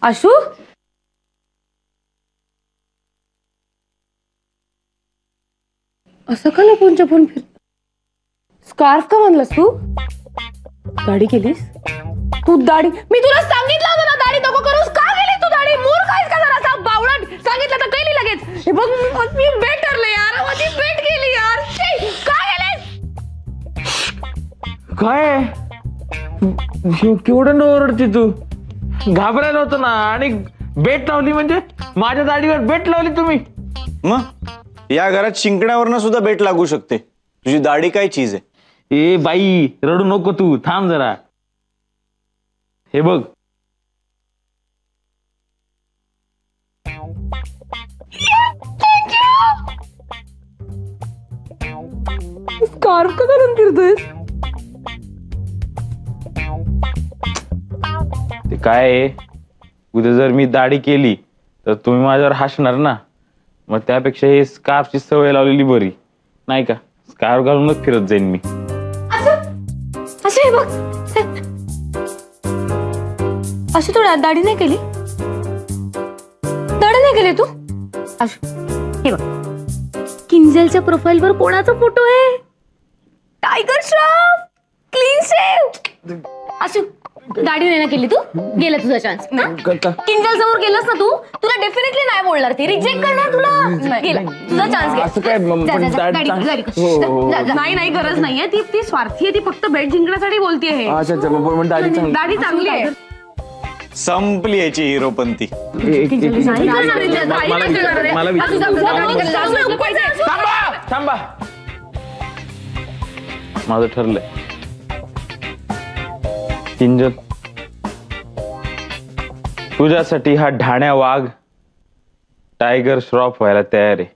आशू असं का लपून छपून फिर स्कार्फ का बांधलास तू? दाढी केलीस तू? दाढी मी तुला सांगितलं होतं ना दाढी नको करूस. का केलीस तू दाढी? मूर्ख आहेस का जरासा बावळट? सांगितलं तर केली लगेच. हे बघ मी बेट ठरले यार. माझी बेट गेली यार. काय केलीस? काय केवढं ओरडते तू? घाबरायला होतं ना. आणि बेट लावली म्हणजे माझ्या दाढीवर बेट लावली तुम्ही? मग या घरात शिंकण्यावरनं सुद्धा बेट लागू शकते. तुझी दाढी काय चीज आहे? ए बाई रडू नको तू, थांब जरा. हे बघ स्कार्फ का घालून फिरतोय? ते काय आहे, उद्या जर मी दाढी केली तर तुम्ही माझ्यावर हसणार ना. मग त्यापेक्षा हे स्कार्फची सवय लावलेली बरी नाही का? स्कार्फ घालूनच फिरत जाईन मी. असं हे बघ अशी तू दाढी नाही केली? दाढी नाही केली तू? अशू हे बघ किंजलच्या प्रोफाईल वर कोणाचा फोटो आहे? Tiger Shroff clean shave. Ashu दाढी नाही ना केली तू? गेला तुझा चान्स. किंजल समोर गेलास ना तू, तुला डेफिनेटली नाही बोलणार. ती रिजेक्ट करणार तुला. गेला तुझा चान्स. नाही गरज नाहीये. ती स्वार्थी आहे. ती फक्त बेट जिंकण्यासाठी बोलतीये. दाढी चांगली आहे. संपली याची हिरोपंती. थांबा माझं ठरलंय. किंजल तुझ्यासाठी हा ढाण्या वाघ टायगर श्रॉफ व्हायला तयार आहे.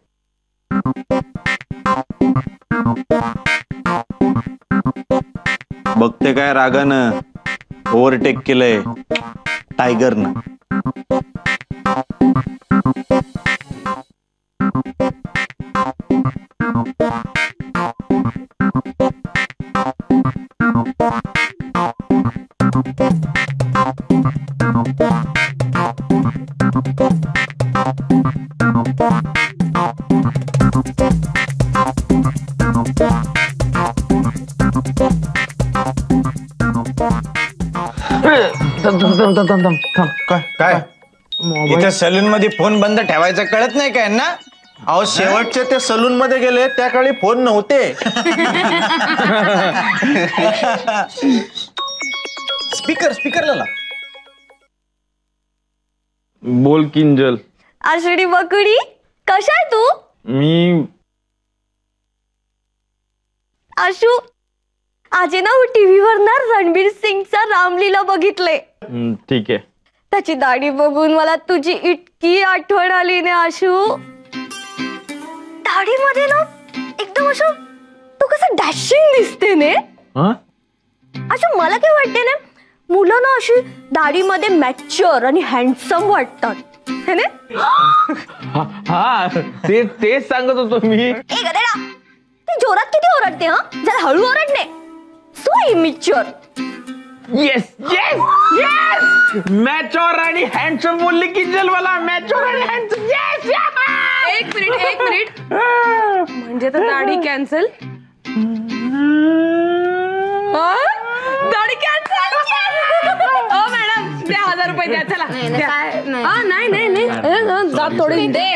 बघते काय रागानं ओव्हरटेक केलंय टायगरनं. काय इथे सलून मध्ये फोन बंद ठेवायचा कळत नाही काय ना? अहो शेवटचे ते सलून मध्ये गेले त्या काळी फोन नव्हते. स्पीकरला बोल किंजल. आषाढी बकडी कशा आहे तू? मी आशू आज ना टीव्ही वर ना रणबीर सिंगचा रामलीला बघितले. ठीक आहे. त्याची दाढी बघून मला तुझी इतकी आठवण आली ना आशू. दाढी मध्ये ना एकदम असं तू कसं डॅशिंग दिसते ने. आशू मला काय वाटते ना मुलं ना अशी दाढी मध्ये मॅच्युअर आणि हँडसम वाटतात. हा तेच सांगत होतो मी. ती जोरात किती ओरडते? हा जरा हळू ओरडणे. So immature. Yes yes yes mature आणि हँडसम बोलली किंजल मला. मॅच्युअर आणि हँडसम. येस. एक मिनिट म्हणजे तर दाढी कॅन्सल. दाढी कॅन्सल. हो मॅडम द्या 1000 रुपये द्या. चला नाही जा थोडी दे.